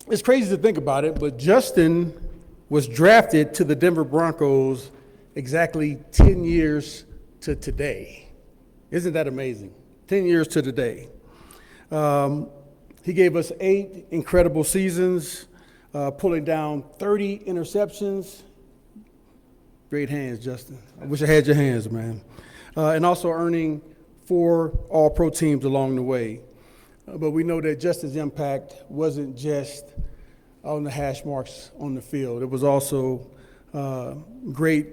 It's crazy to think about it, but Justin was drafted to the Denver Broncos exactly 10 years to today. Isn't that amazing? 10 years to today. He gave us 8 incredible seasons, pulling down 30 interceptions. Great hands, Justin. I wish I had your hands, man. And also earning 4 All-Pro teams along the way. But we know that Justin's impact wasn't just on the hash marks on the field. It was also great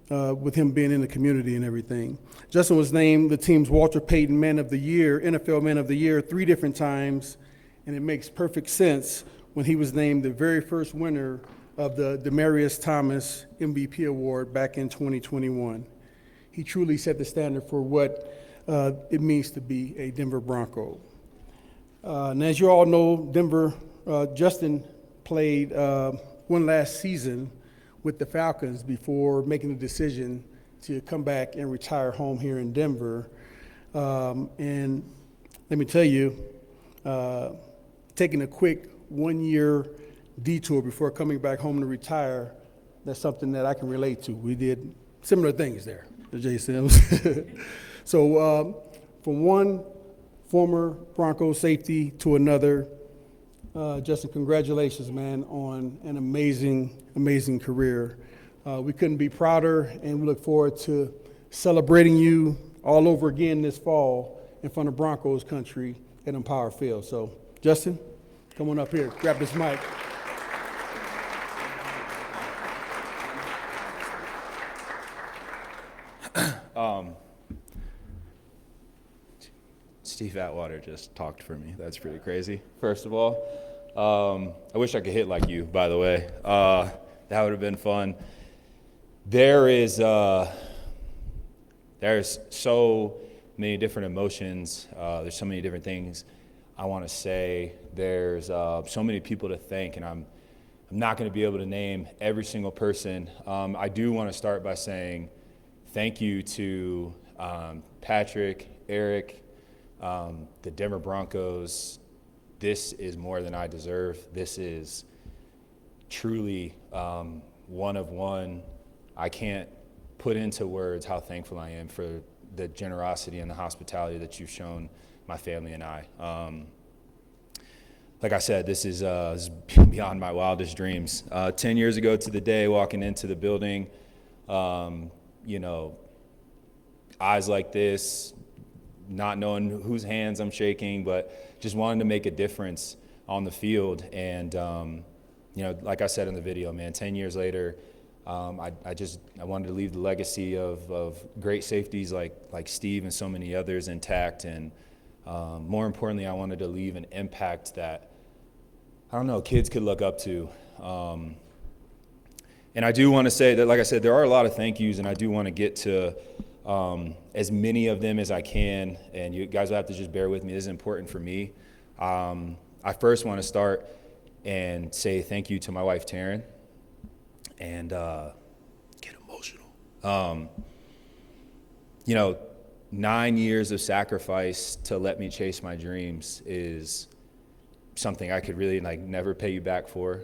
with him being in the community and everything. Justin was named the team's Walter Payton Man of the Year, NFL Man of the Year, 3 different times, and it makes perfect sense when he was named the very first winner of the Demaryius Thomas MVP Award back in 2021. He truly set the standard for what it means to be a Denver Bronco. And as you all know, Justin played one last season with the Falcons before making the decision to come back and retire home here in Denver. And let me tell you, taking a quick 1-year detour before coming back home to retire, that's something that I can relate to. We did similar things there, Jay Sims. So from one former Broncos safety to another, Justin, congratulations, man, on an amazing, amazing career. We couldn't be prouder, and we look forward to celebrating you all over again this fall in front of Broncos country at Empower Field. So, Justin, come on up here, grab this mic. Steve Atwater just talked for me. That's pretty crazy, first of all. I wish I could hit like you, by the way. That would have been fun. There's so many different emotions. There's so many different things I want to say. There's so many people to thank, and I'm not going to be able to name every single person. I do want to start by saying thank you to Patrick, Eric, the Denver Broncos. This is more than I deserve. This is truly one of one. I can't put into words how thankful I am for the generosity and the hospitality that you've shown my family and I. Like I said, this is beyond my wildest dreams. 10 years ago to the day, walking into the building, eyes like this, not knowing whose hands I'm shaking, but just wanting to make a difference on the field. And, like I said in the video, man, 10 years later, I wanted to leave the legacy of great safeties like Steve and so many others intact. And more importantly, I wanted to leave an impact that, kids could look up to. And I do want to say that, like I said, there are a lot of thank yous, and I do want to get to as many of them as I can, and you guys will have to just bear with me. This is important for me. I first want to start and say thank you to my wife, Taryn, and get emotional. 9 years of sacrifice to let me chase my dreams is something I could really never pay you back for.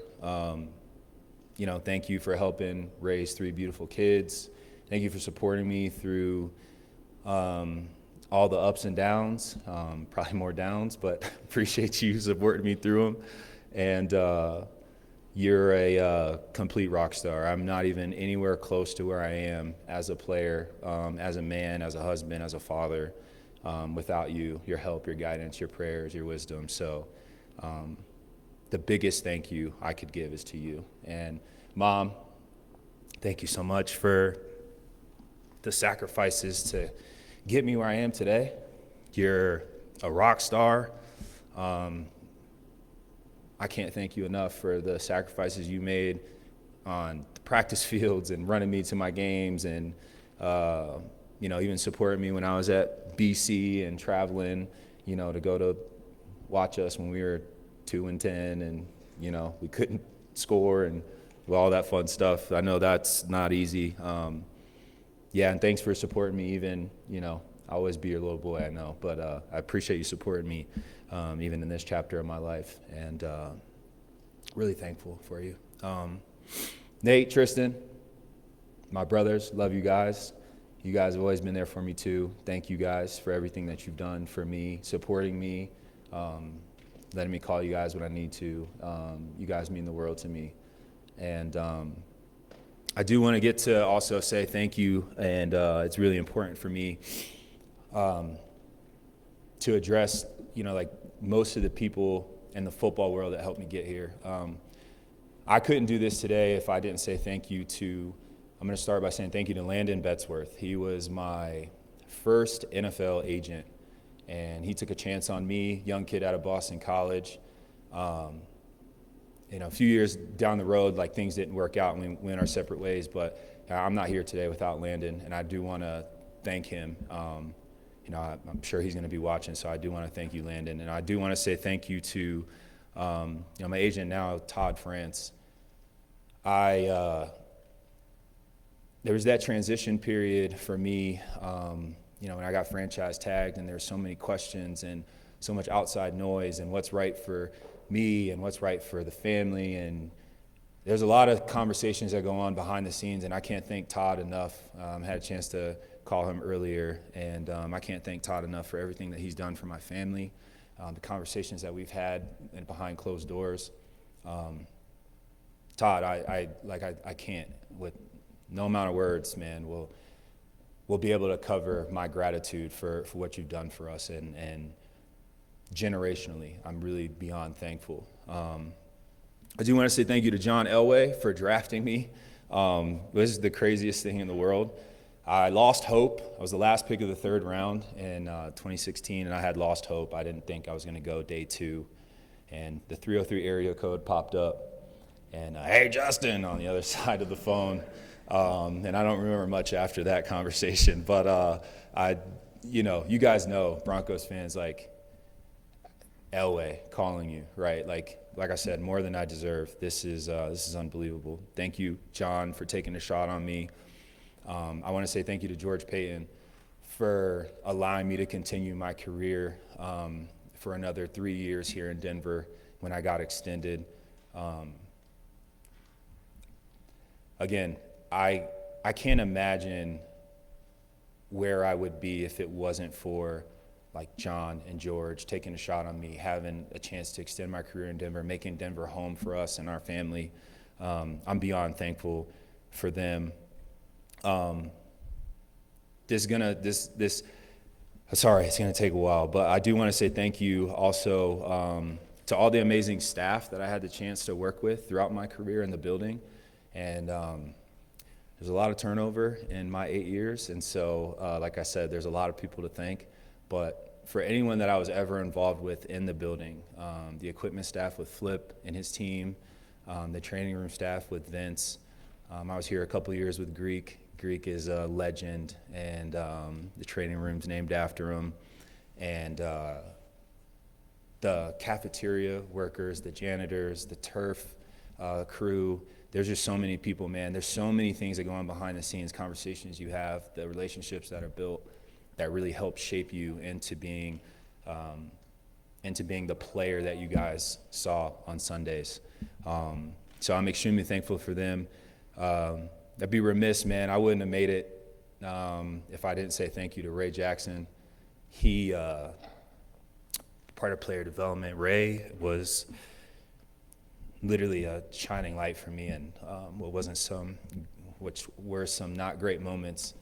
Thank you for helping raise 3 beautiful kids. Thank you for supporting me through all the ups and downs, probably more downs, but appreciate you supporting me through them. And you're a complete rock star. I'm not even anywhere close to where I am as a player, as a man, as a husband, as a father, without you, your help, your guidance, your prayers, your wisdom. So the biggest thank you I could give is to you. And Mom, thank you so much for the sacrifices to get me where I am today. You're a rock star. I can't thank you enough for the sacrifices you made on the practice fields and running me to my games, and even supporting me when I was at BC and traveling, to go to watch us when we were 2-10 and we couldn't score and all that fun stuff. I know that's not easy. And thanks for supporting me even, I'll always be your little boy, I know, but I appreciate you supporting me even in this chapter of my life. And really thankful for you. Nate, Tristan, my brothers, love you guys. You guys have always been there for me too. Thank you guys for everything that you've done for me, supporting me, letting me call you guys when I need to. You guys mean the world to me. And I do want to get to also say thank you, and it's really important for me to address, like most of the people in the football world that helped me get here. I couldn't do this today if I didn't say thank you to, I'm going to start by saying thank you to Landon Betzworth. He was my first NFL agent, and he took a chance on me, young kid out of Boston College. A few years down the road, like things didn't work out and we went our separate ways, but I'm not here today without Landon, and I do want to thank him. I'm sure he's going to be watching, so I do want to thank you, Landon. And I do want to say thank you to my agent now, Todd France. There was that transition period for me, when I got franchise tagged, and there were so many questions and so much outside noise and what's right for me and what's right for the family. And there's a lot of conversations that go on behind the scenes, and I can't thank Todd enough. I had a chance to call him earlier, and I can't thank Todd enough for everything that he's done for my family, the conversations that we've had and behind closed doors. Todd, I can't, with no amount of words, man, will be able to cover my gratitude for what you've done for us, and generationally, I'm really beyond thankful. I do want to say thank you to John Elway for drafting me. This is the craziest thing in the world. I lost hope. I was the last pick of the third round in 2016, and I had lost hope. I didn't think I was going to go day 2. And the 303 area code popped up, and hey, Justin, on the other side of the phone. And I don't remember much after that conversation, but you guys know, Broncos fans, like Elway calling you, right? Like I said, more than I deserve. This is unbelievable. Thank you, John, for taking a shot on me. I want to say thank you to George Payton for allowing me to continue my career for another 3 years here in Denver when I got extended. Again, I can't imagine where I would be if it wasn't for like John and George taking a shot on me, having a chance to extend my career in Denver, making Denver home for us and our family. I'm beyond thankful for them. It's gonna take a while, but I do want to say thank you also to all the amazing staff that I had the chance to work with throughout my career in the building. And there's a lot of turnover in my 8 years, and so like I said, there's a lot of people to thank. But for anyone that I was ever involved with in the building, the equipment staff with Flip and his team, the training room staff with Vince. I was here a couple of years with Greek. Greek is a legend, and the training room's named after him. And the cafeteria workers, the janitors, the turf crew. There's just so many people, man. There's so many things that go on behind the scenes, conversations you have, the relationships that are built that really help shape you into being the player that you guys saw on Sundays. So I'm extremely thankful for them. I'd be remiss, man. I wouldn't have made it if I didn't say thank you to Ray Jackson. He, part of player development, Ray was literally a shining light for me, and which were some not great moments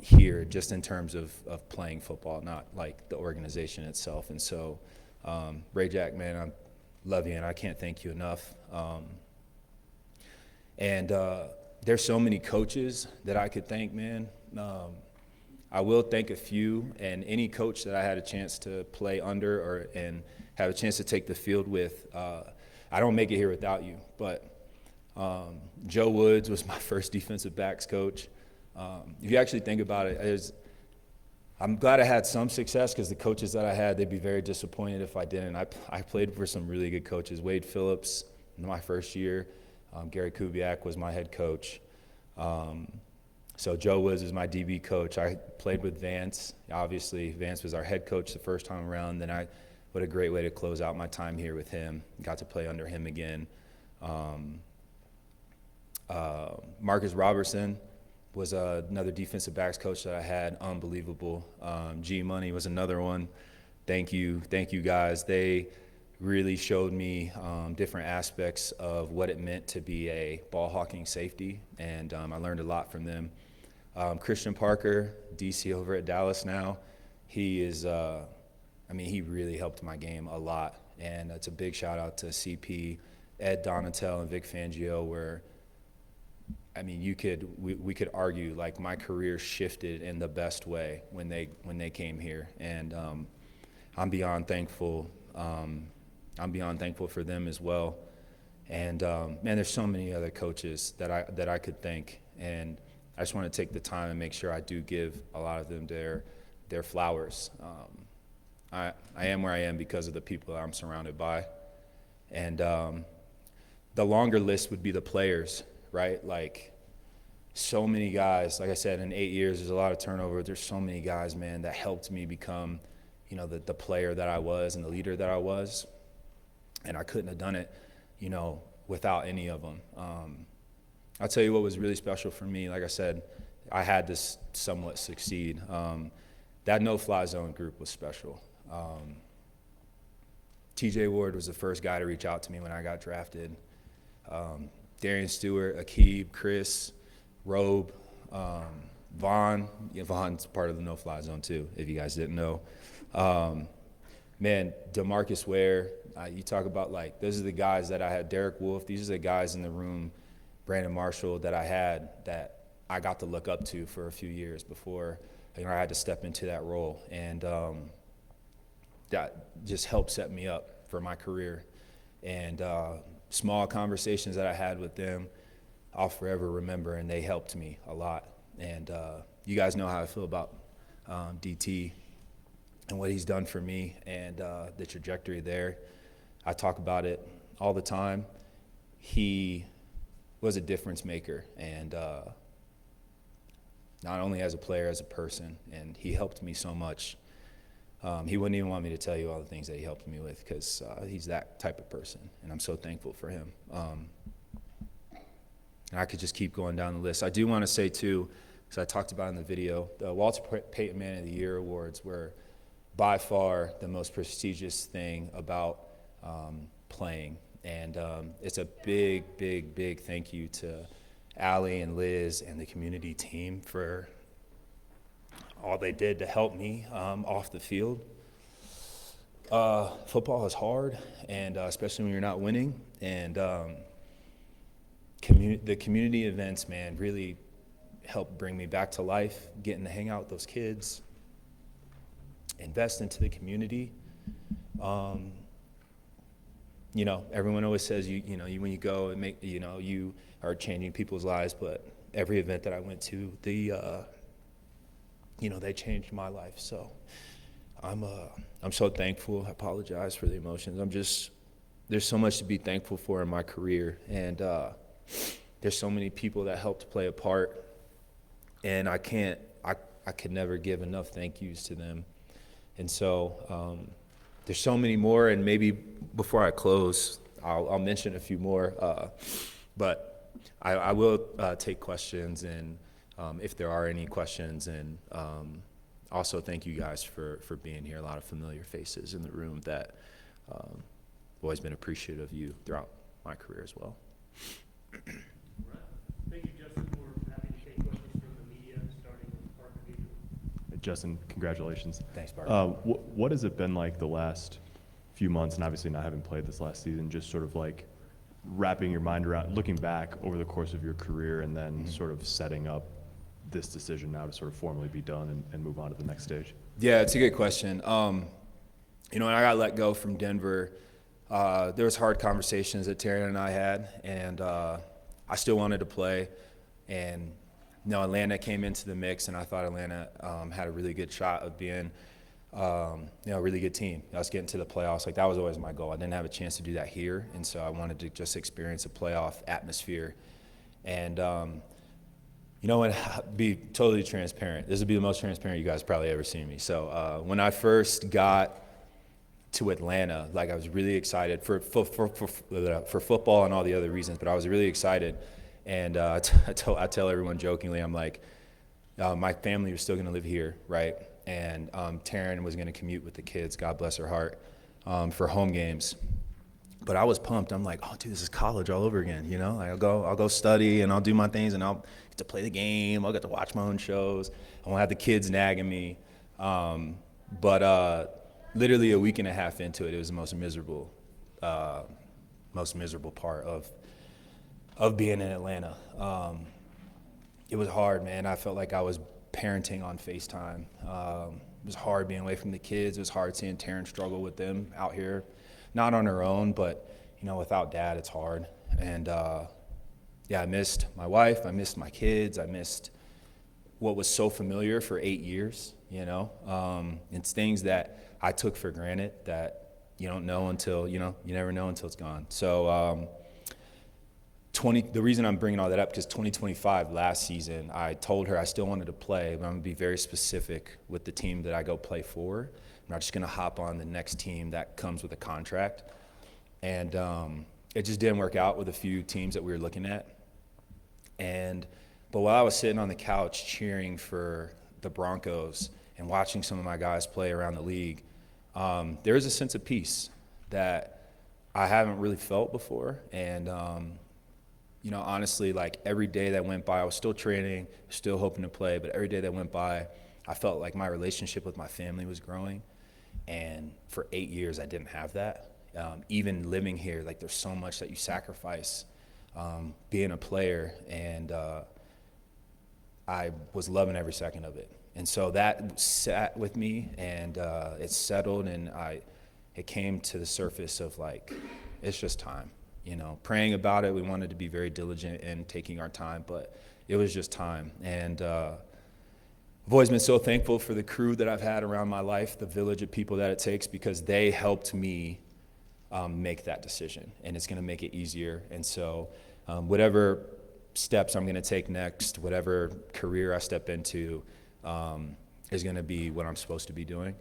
here, just in terms of playing football, not like the organization itself. And so, Ray Jack, man, I love you, and I can't thank you enough. There's so many coaches that I could thank, man. I will thank a few, and any coach that I had a chance to play under and have a chance to take the field with. I don't make it here without you, but Joe Woods was my first defensive backs coach. If you actually think about it, I'm glad I had some success, because the coaches that I had, they'd be very disappointed if I didn't. I played for some really good coaches. Wade Phillips in my first year. Gary Kubiak was my head coach. So Joe Woods is my DB coach. I played with Vance. Obviously, Vance was our head coach the first time around. Then I what a great way to close out my time here with him. Got to play under him again. Marcus Robertson was another defensive backs coach that I had, unbelievable. G-Money was another one. Thank you guys. They really showed me different aspects of what it meant to be a ball hawking safety, and I learned a lot from them. Christian Parker, DC over at Dallas now, he is, he really helped my game a lot, and it's a big shout out to CP, Ed Donatel, and Vic Fangio, where we could argue like my career shifted in the best way when they came here, and I'm beyond thankful. I'm beyond thankful for them as well. And there's so many other coaches that I could thank, and I just want to take the time and make sure I do give a lot of them their flowers. I am where I am because of the people that I'm surrounded by, and the longer list would be the players, right? Like, so many guys, like I said, in 8 years, there's a lot of turnover. There's so many guys, man, that helped me become, the player that I was and the leader that I was. And I couldn't have done it, without any of them. I'll tell you what was really special for me. Like I said, I had to somewhat succeed. That no-fly zone group was special. TJ Ward was the first guy to reach out to me when I got drafted. Darian Stewart, Akib, Chris, Robe, Vaughn. Yeah, Vaughn's part of the no-fly zone too, if you guys didn't know. DeMarcus Ware, you talk about, like, those are the guys that I had. Derek Wolf, these are the guys in the room, Brandon Marshall, that I had that I got to look up to for a few years before I had to step into that role. And that just helped set me up for my career. And small conversations that I had with them, I'll forever remember, and they helped me a lot. And you guys know how I feel about DT and what he's done for me, and the trajectory there. I talk about it all the time. He was a difference maker, and not only as a player, as a person, and he helped me so much. He wouldn't even want me to tell you all the things that he helped me with, because he's that type of person, and I'm so thankful for him. And I could just keep going down the list. I do want to say, too, because I talked about in the video, the Walter Payton Man of the Year Awards were by far the most prestigious thing about playing. And it's a big, big, big thank you to Allie and Liz and the community team for all they did to help me off the field. Football is hard, and especially when you're not winning. And the community events, man, really helped bring me back to life, getting to hang out with those kids, invest into the community. Everyone always says when you go and make, you are changing people's lives, but every event that I went to, they changed my life. So I'm so thankful. I apologize for the emotions. There's so much to be thankful for in my career, and there's so many people that helped play a part, and I could never give enough thank yous to them. And so there's so many more, and maybe before I close, I'll mention a few more. But I will take questions, and if there are any questions, and also thank you guys for being here. A lot of familiar faces in the room that I've always been appreciative of you throughout my career as well. All right. Thank you, Justin. We're happy to take questions from the media, starting with Parker Gator. Justin, congratulations. Thanks, Parker. What has it been like the last few months, and obviously not having played this last season, just sort of like wrapping your mind around, looking back over the course of your career, and then sort of setting up this decision now to sort of formally be done and move on to the next stage? Yeah, it's a good question. When I got let go from Denver, there was hard conversations that Taryn and I had, and I still wanted to play. And Atlanta came into the mix, and I thought Atlanta had a really good shot of being, a really good team. Us getting to the playoffs, like that was always my goal. I didn't have a chance to do that here, and so I wanted to just experience a playoff atmosphere. And and be totally transparent. This would be the most transparent you guys probably ever seen me. So when I first got to Atlanta. Like, I was really excited for football and all the other reasons, but I was really excited. And I tell everyone jokingly, I'm like, my family was still going to live here, right? And Taryn was going to commute with the kids, God bless her heart, for home games. But I was pumped. I'm like, oh, dude, this is college all over again, you know? I'll go study, and I'll do my things, and I'll get to play the game. I'll get to watch my own shows. I won't have the kids nagging me. But literally a week and a half into it, it was the most miserable part of being in Atlanta. It was hard, man. I felt like I was parenting on FaceTime. It was hard being away from the kids. It was hard seeing Taryn struggle with them out here. Not on her own, but, you know, without dad, it's hard. And, yeah, I missed my wife. I missed my kids. I missed what was so familiar for 8 years, you know. It's things that I took for granted that you don't know until, you know, you never know until it's gone. So the reason I'm bringing all that up, because 2025, last season, I told her I still wanted to play, but I'm going to be very specific with the team that I go play for. I'm not just going to hop on the next team that comes with a contract. And it just didn't work out with a few teams that we were looking at. But while I was sitting on the couch cheering for the Broncos and watching some of my guys play around the league, there was a sense of peace that I haven't really felt before. And, you know, honestly, like, every day that went by, I was still training, still hoping to play, but every day that went by, I felt like my relationship with my family was growing. And for 8 years, I didn't have that. Even living here, like, there's so much that you sacrifice being a player, and I was loving every second of it. And so that sat with me, and it settled, and it came to the surface of, like, it's just time. You know, praying about it, we wanted to be very diligent in taking our time, but it was just time. And I've always been so thankful for the crew that I've had around my life, the village of people that it takes, because they helped me make that decision, and it's going to make it easier. And so whatever steps I'm going to take next, whatever career I step into, is going to be what I'm supposed to be doing.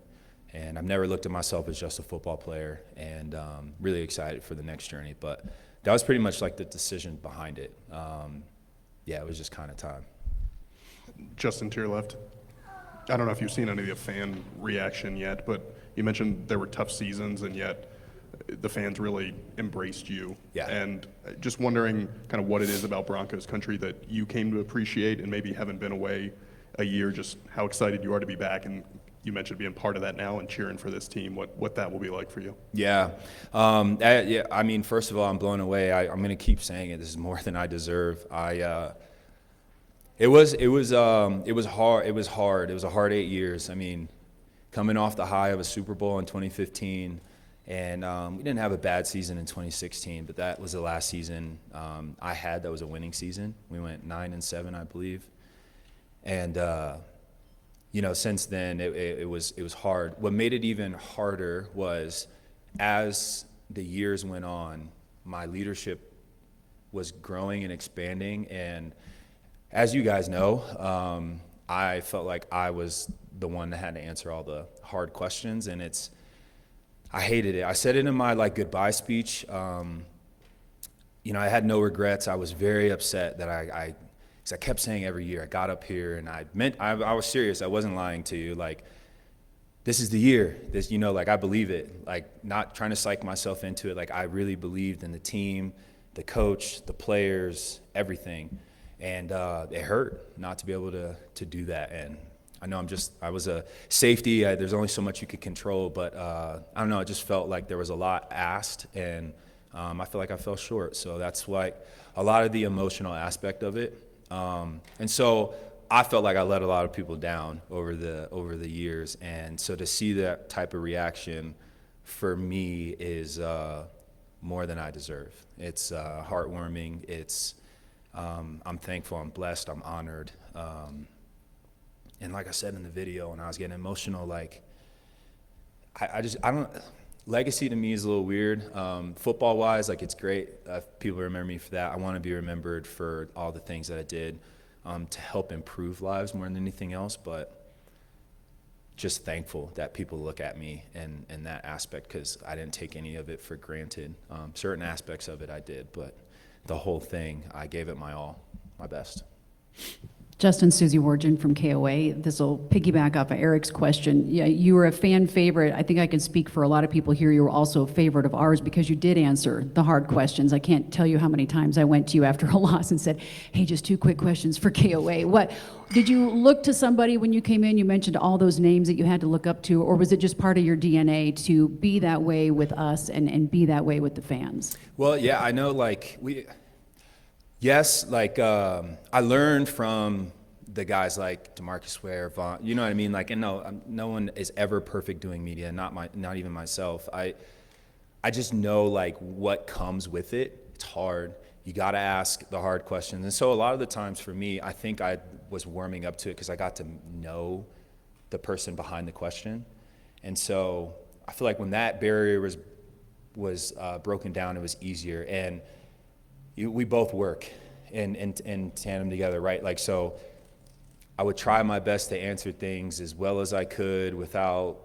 And I've never looked at myself as just a football player, and really excited for the next journey. But that was pretty much like the decision behind it. Yeah, it was just kind of time. Justin, to your left. I don't know if you've seen any of the fan reaction yet, but you mentioned there were tough seasons, and yet the fans really embraced you. Yeah. And just wondering kind of what it is about Broncos country that you came to appreciate, and maybe haven't been away a year, just how excited you are to be back. And you mentioned being part of that now and cheering for this team, what that will be like for you. Yeah. Yeah. I mean, first of all, I'm blown away. I'm going to keep saying it. This is more than I deserve. It was hard. It was hard. It was a hard 8 years. I mean, coming off the high of a Super Bowl in 2015, and we didn't have a bad season in 2016, but that was the last season I had that was a winning season. We went 9-7, I believe. And you know, since then it was hard. What made it even harder was, as the years went on, my leadership was growing and expanding, and as you guys know, I felt like I was the one that had to answer all the hard questions, and I hated it. I said it in my goodbye speech. You know, I had no regrets. I was very upset that because I kept saying every year, I got up here and I was serious. I wasn't lying to you. Like, this is the year. This, you know, I believe it. Like, not trying to psych myself into it. Like, I really believed in the team, the coach, the players, everything. And it hurt not to be able to do that. And I know I was a safety. There's only so much you could control. But I don't know, it just felt like there was a lot asked. And I feel like I fell short. So that's like a lot of the emotional aspect of it. And so I felt like I let a lot of people down over the years. And so to see that type of reaction for me is more than I deserve. It's heartwarming. I'm thankful, I'm blessed, I'm honored. And like I said in the video, when I was getting emotional, like, I don't, legacy to me is a little weird. Football wise, like, it's great. People remember me for that. I want to be remembered for all the things that I did to help improve lives more than anything else. But just thankful that people look at me in that aspect, because I didn't take any of it for granted. Certain aspects of it I did, but the whole thing, I gave it my all, my best. Justin, Susie Wargen from KOA. This will piggyback off of Eric's question. Yeah, you were a fan favorite. I think I can speak for a lot of people here. You were also a favorite of ours because you did answer the hard questions. I can't tell you how many times I went to you after a loss and said, hey, just 2 quick questions for KOA. What, did you look to somebody when you came in? You mentioned all those names that you had to look up to, or was it just part of your DNA to be that way with us and be that way with the fans? Well, yeah, I know, yes, I learned from the guys like DeMarcus Ware, Vaughn, you know what I mean? And no one is ever perfect doing media, not even myself. I just know what comes with it. It's hard. You got to ask the hard questions. And so a lot of the times for me, I think I was warming up to it because I got to know the person behind the question. And so I feel like when that barrier was broken down, it was easier. And we both work in tandem together, right? So I would try my best to answer things as well as I could without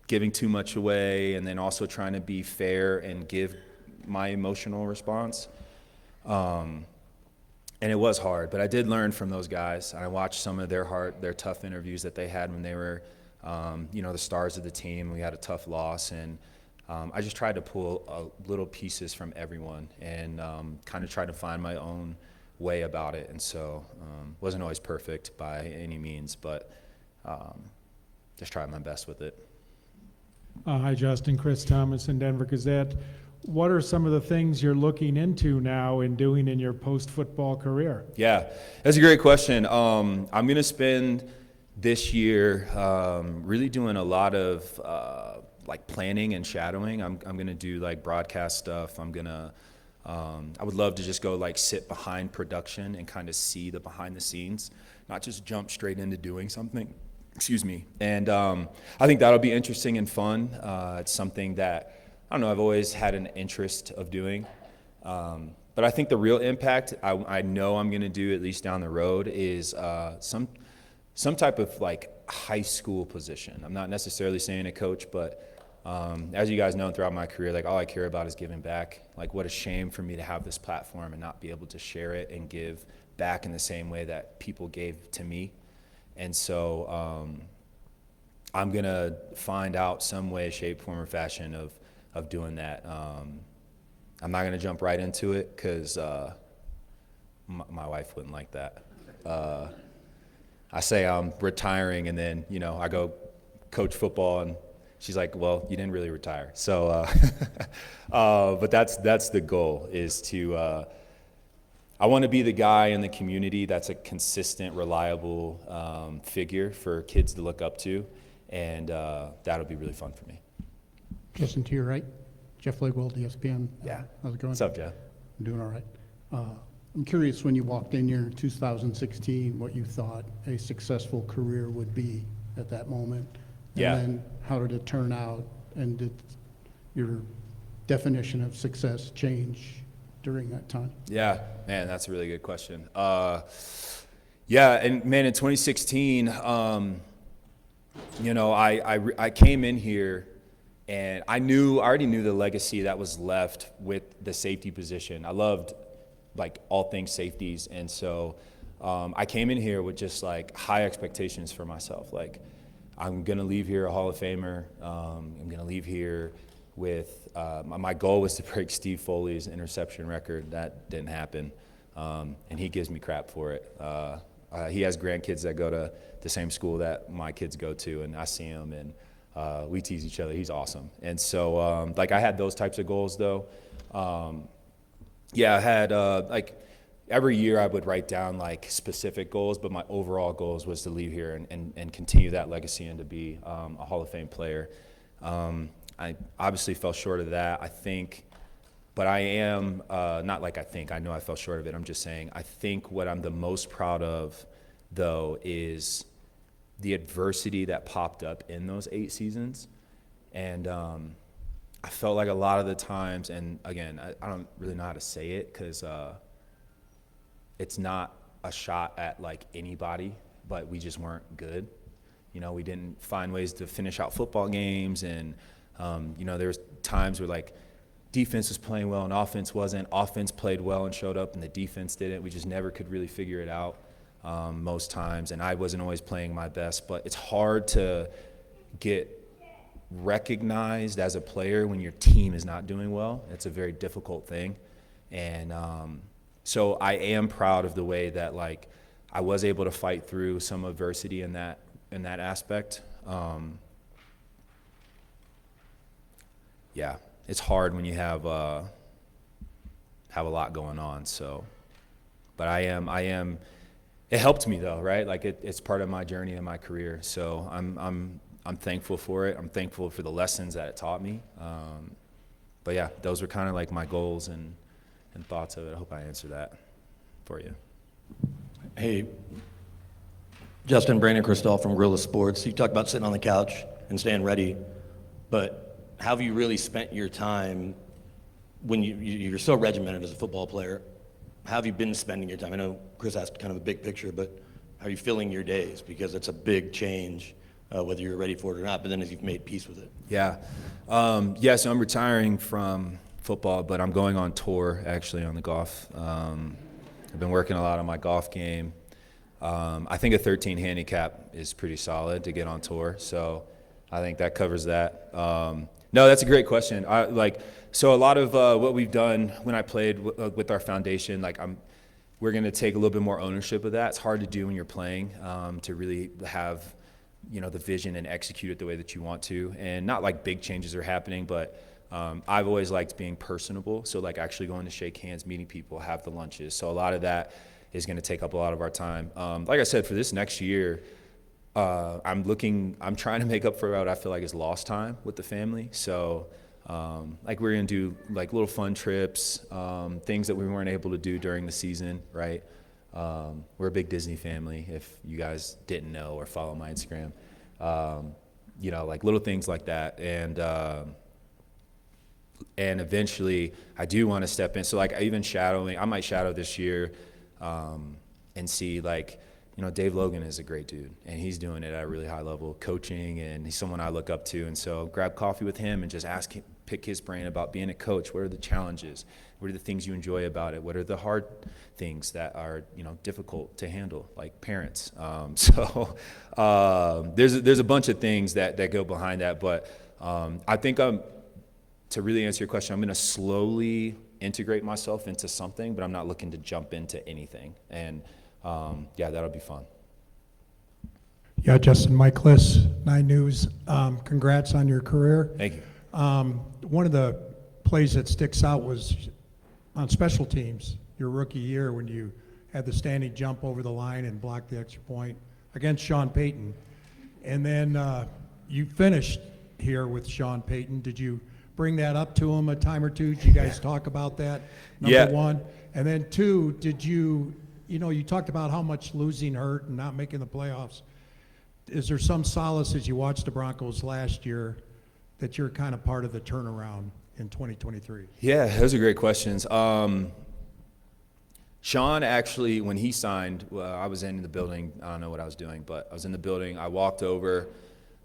giving too much away, and then also trying to be fair and give my emotional response. And it was hard, but I did learn from those guys. I watched some of their tough interviews that they had when they were, the stars of the team. We had a tough loss, and I just tried to pull little pieces from everyone and kind of try to find my own way about it. And so wasn't always perfect by any means, but just tried my best with it. Hi, Justin. Chris Thomas in Denver Gazette. What are some of the things you're looking into now and doing in your post-football career? Yeah, that's a great question. I'm going to spend this year really doing a lot of planning and shadowing. I'm going to do broadcast stuff. I would love to just go sit behind production and kind of see the behind the scenes, not just jump straight into doing something. Excuse me. And I think that'll be interesting and fun. It's something that, I don't know, I've always had an interest of doing. But I think the real impact I know I'm going to do, at least down the road, is some type of high school position. I'm not necessarily saying a coach, but as you guys know, throughout my career, all I care about is giving back. What a shame for me to have this platform and not be able to share it and give back in the same way that people gave to me. And so I'm going to find out some way, shape, form, or fashion of doing that. I'm not going to jump right into it because my wife wouldn't like that. I say I'm retiring, and then, I go coach football, and she's like, well, you didn't really retire. So, but that's the goal, is to, I want to be the guy in the community that's a consistent, reliable figure for kids to look up to, and that'll be really fun for me. Justin, to your right, Jeff Legwell, ESPN. Yeah. How's it going? What's up, Jeff? I'm doing all right. I'm curious, when you walked in here in 2016, what you thought a successful career would be at that moment. Yeah. And then how did it turn out, and did your definition of success change during that time? Yeah, man, that's a really good question. Yeah, and man, in 2016, I came in here, and I already knew the legacy that was left with the safety position. I loved all things safeties, and so I came in here with just high expectations for myself. I'm gonna leave here a Hall of Famer. I'm gonna leave here with my goal was to break Steve Foley's interception record. That didn't happen, and he gives me crap for it. He has grandkids that go to the same school that my kids go to, and I see him, and we tease each other. He's awesome. And so I had those types of goals though. Yeah, I had every year I would write down specific goals, but my overall goals was to leave here and continue that legacy and to be a Hall of Fame player. I obviously fell short of that, I think, but I am, not I know I fell short of it. I'm just saying, I think what I'm the most proud of, though, is the adversity that popped up in those 8 seasons. And I felt like a lot of the times, and again, I don't really know how to say it because it's not a shot at anybody, but we just weren't good. we didn't find ways to finish out football games, and there was times where like defense was playing well and offense wasn't. Offense played well and showed up, and the defense didn't. We just never could really figure it out most times, and I wasn't always playing my best. But it's hard to get recognized as a player when your team is not doing well. It's a very difficult thing, and so I am proud of the way that like I was able to fight through some adversity in that aspect. Yeah, it's hard when you have a lot going on. So, but I am. It helped me though, right? Like it's part of my journey and my career. So I'm thankful for it. I'm thankful for the lessons that it taught me. But yeah, those were kind of like my goals and thoughts of it. I hope I answered that for you. Hey, Justin, Brandon Christoph from Gorilla Sports. You talked about sitting on the couch and staying ready, but how have you really spent your time when you're so regimented as a football player? How have you been spending your time? I know Chris asked kind of a big picture, but how are you filling your days? Because it's a big change, whether you're ready for it or not, but then as you've made peace with it. Yeah. So I'm retiring from football, but I'm going on tour actually on the golf. I've been working a lot on my golf game. I think a 13 handicap is pretty solid to get on tour, so I think that covers that. No, that's a great question. So a lot of what we've done when I played with our foundation, we're going to take a little bit more ownership of that. It's hard to do when you're playing, to really have the vision and execute it the way that you want to, and not like big changes are happening, but I've always liked being personable, so like actually going to shake hands, meeting people, have the lunches. So a lot of that is going to take up a lot of our time. Like I said, for this next year, I'm trying to make up for what I feel like is lost time with the family. So we're going to do like little fun trips, things that we weren't able to do during the season, right? We're a big Disney family, if you guys didn't know or follow my Instagram. Like little things like that. And eventually I do want to step in. So like I might shadow this year and see Dave Logan is a great dude, and he's doing it at a really high level, coaching, and he's someone I look up to. And so grab coffee with him and just pick his brain about being a coach. What are the challenges? What are the things you enjoy about it? What are the hard things that are difficult to handle, like parents? There's a bunch of things that go behind that, but I think to really answer your question, I'm going to slowly integrate myself into something, but I'm not looking to jump into anything. And that'll be fun. Yeah, Justin, Mike Liss, 9 News. Congrats on your career. Thank you. One of the plays that sticks out was on special teams, your rookie year, when you had the standing jump over the line and blocked the extra point against Sean Payton. And then you finished here with Sean Payton. Did you bring that up to him a time or two? Did you guys talk about that, number one? And then 2, did you talked about how much losing hurt and not making the playoffs. Is there some solace as you watched the Broncos last year that you're kind of part of the turnaround in 2023? Yeah, those are great questions. Sean actually, when he signed, I was in the building. I don't know what I was doing, but I was in the building. I walked over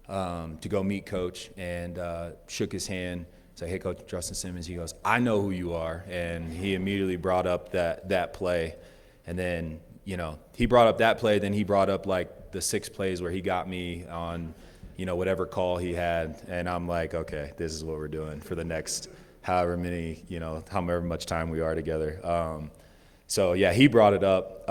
to go meet Coach and shook his hand. Said, "Hey, Coach, Justin Simmons." He goes, "I know who you are," and he immediately brought up that play. And then, he brought up that play, then he brought up like the 6 plays where he got me on, whatever call he had. And I'm like, okay, this is what we're doing for the next however much time we are together. So yeah, he brought it up.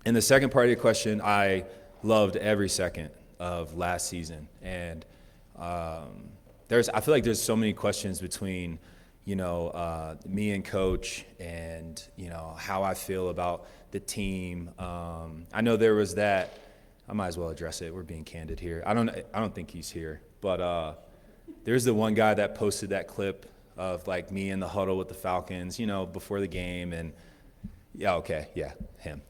And the second part of your question, I loved every second of last season. And I feel like there's so many questions between me and Coach and, how I feel about the team. I know there was that. I might as well address it. We're being candid here. I don't think he's here, but there's the one guy that posted that clip of like me in the huddle with the Falcons, before the game, and him.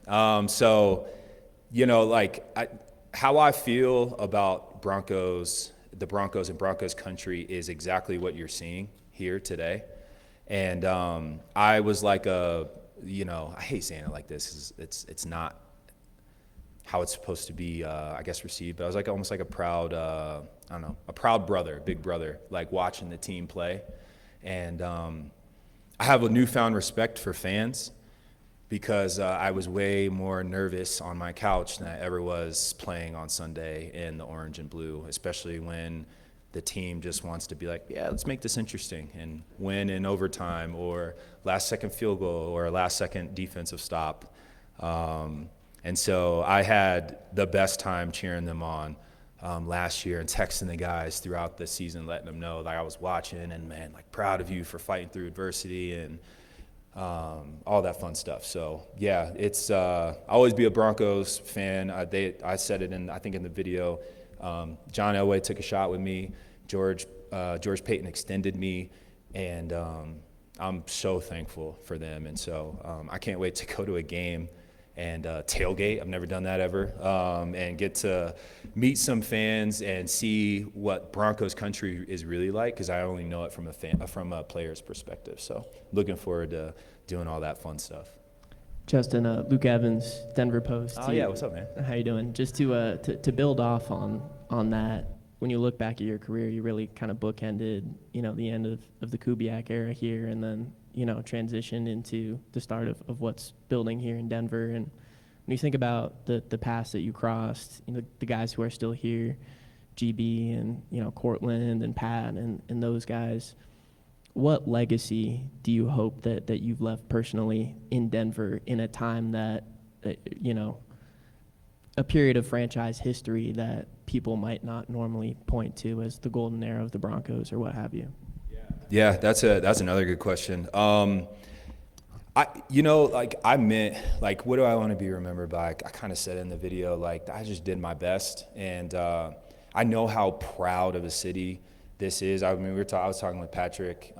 How I feel about the Broncos and Broncos country is exactly what you're seeing here today. And I was like I hate saying it like this, it's not how it's supposed to be, I guess, received. But I was like almost like a proud, I don't know, a proud brother, big brother, like watching the team play. And I have a newfound respect for fans because I was way more nervous on my couch than I ever was playing on Sunday in the orange and blue, especially when the team just wants to be like, yeah, let's make this interesting and win in overtime or last-second field goal or a last-second defensive stop. And so I had the best time cheering them on last year and texting the guys throughout the season, letting them know like I was watching and, man, like proud of you for fighting through adversity and all that fun stuff. So, yeah, it's I'll always be a Broncos fan. I said it I think in the video. John Elway took a shot with me. George Payton extended me, and I'm so thankful for them. And so I can't wait to go to a game and tailgate. I've never done that ever, and get to meet some fans and see what Broncos country is really like, because I only know it from a player's perspective. So looking forward to doing all that fun stuff. Justin, Luke Evans, Denver Post. Oh yeah, what's up, man? How you doing? Just to build off on that, when you look back at your career, you really kind of bookended, the end of the Kubiak era here, and then transitioned into the start of what's building here in Denver. And when you think about the paths that you crossed, the guys who are still here, GB and Cortland and Pat and those guys, what legacy do you hope that you've left personally in Denver in a time that a period of franchise history that people might not normally point to as the golden era of the Broncos or what have you? Yeah, that's another good question. I meant, like, what do I want to be remembered by? I kind of said in the video, like, I just did my best, and I know how proud of a city this is. I mean, I was talking with Patrick,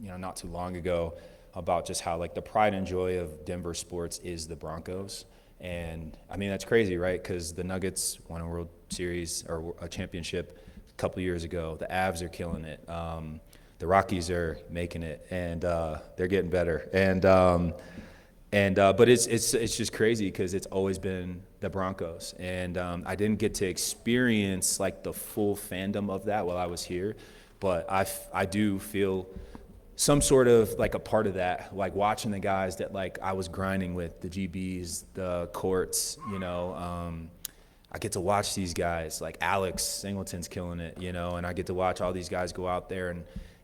not too long ago about just how, like, the pride and joy of Denver sports is the Broncos. And I mean, that's crazy, right? Because the Nuggets won a World Series or a championship a couple years ago. The Avs are killing it. The Rockies are making it, and they're getting better. But it's just crazy because it's always been the Broncos, and I didn't get to experience like the full fandom of that while I was here, but I do feel some sort of like a part of that, like watching the guys that like I was grinding with, the GBs, the Courts, I get to watch these guys, like Alex Singleton's killing it, and I get to watch all these guys go out there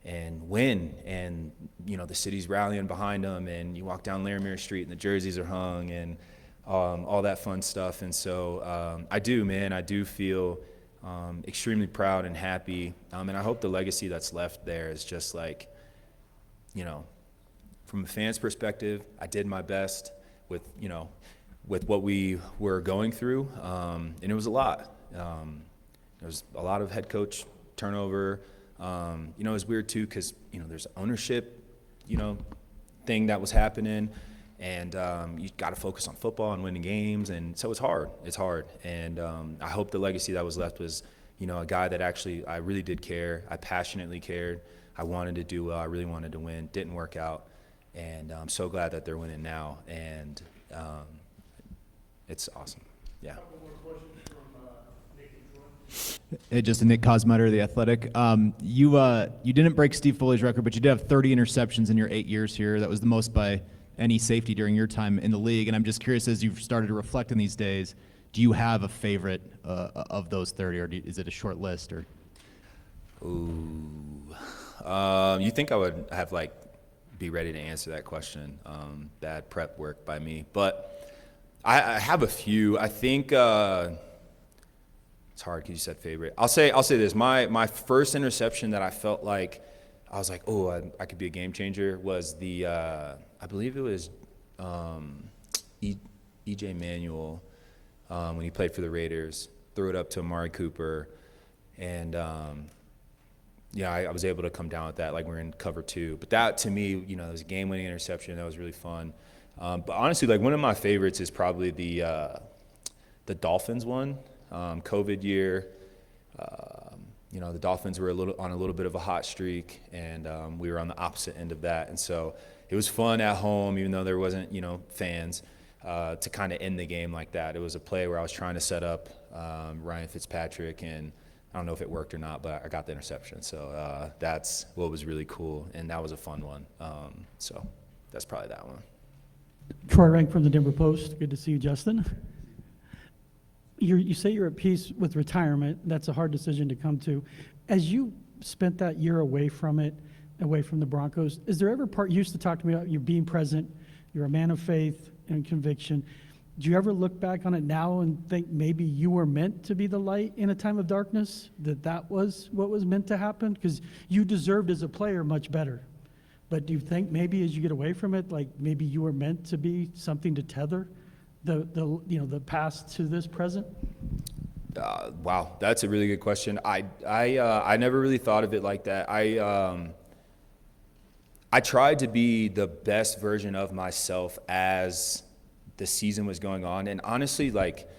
and win, and the city's rallying behind them, and you walk down Larimer Street and the jerseys are hung and all that fun stuff. And so I do feel extremely proud and happy, and I hope the legacy that's left there is just like, from a fan's perspective, I did my best with what we were going through, and it was a lot. There was a lot of head coach turnover. It was weird too because there's ownership, thing that was happening, and you got to focus on football and winning games, and so it's hard. It's hard, and I hope the legacy that was left was, a guy that actually I really did care. I passionately cared. I wanted to do well. I really wanted to win. Didn't work out, and I'm so glad that they're winning now, and it's awesome. Yeah. Hey, Justin, Nick Cosmetter, The Athletic. You didn't break Steve Foley's record, but you did have 30 interceptions in your 8 years here. That was the most by any safety during your time in the league. And I'm just curious, as you've started to reflect on these days, do you have a favorite of those 30, or is it a short list? Or? Ooh. You think I would have, be ready to answer that question. Bad prep work by me. But I have a few. I think it's hard because you said favorite. I'll say this. My first interception that I felt like I was like, oh, I could be a game changer was the I believe it was E.J. Manuel when he played for the Raiders. Threw it up to Amari Cooper, and I was able to come down with that. Like, we're in cover 2. But that, to me, it was a game-winning interception. That was really fun. But honestly, one of my favorites is probably the Dolphins one. COVID year, the Dolphins were on a little bit of a hot streak, and we were on the opposite end of that. And so it was fun at home, even though there wasn't, fans. to kind of end the game like that. It was a play where I was trying to set up Ryan Fitzpatrick, and I don't know if it worked or not, but I got the interception. So that's what was really cool, and that was a fun one. So that's probably that one. Troy Rank from the Denver Post. Good to see you, Justin. You say you're at peace with retirement. That's a hard decision to come to. As you spent that year away from it, away from the Broncos, is there ever part, you used to talk to me about you being present, you're a man of faith and conviction. Do you ever look back on it now and think maybe you were meant to be the light in a time of darkness, that was what was meant to happen? Because you deserved as a player much better. But do you think maybe as you get away from it, like maybe you were meant to be something to tether the past to this present? Wow, that's a really good question. I never really thought of it like that. I tried to be the best version of myself as the season was going on, and honestly, like,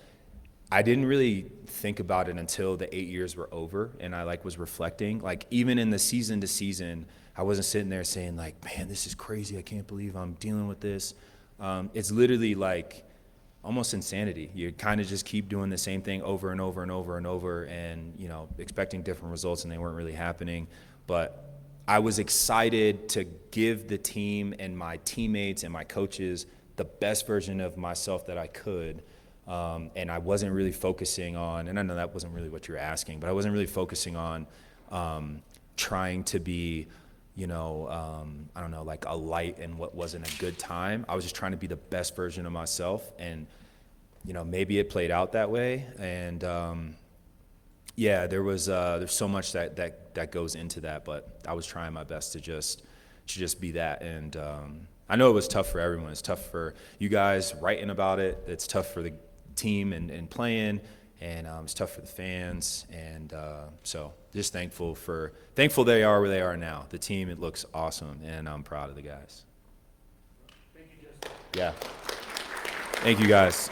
I didn't really think about it until the 8 years were over, and I was reflecting. Like, even in the season to season, I wasn't sitting there saying like, man, this is crazy. I can't believe I'm dealing with this. It's literally like almost insanity. You kind of just keep doing the same thing over and over and over and over, and expecting different results, and they weren't really happening. But I was excited to give the team and my teammates and my coaches the best version of myself that I could. And I wasn't really focusing on, and I know that wasn't really what you were asking, but I wasn't really focusing on trying to be, I don't know, like a light in what wasn't a good time. I was just trying to be the best version of myself, and maybe it played out that way. And there's so much that goes into that, but I was trying my best to just be that. And I know it was tough for everyone. It's tough for you guys writing about it. It's tough for the team and playing, and it's tough for the fans. And so just thankful they are where they are now. The team, it looks awesome, and I'm proud of the guys. Thank you, Justin. Yeah. Thank you, guys.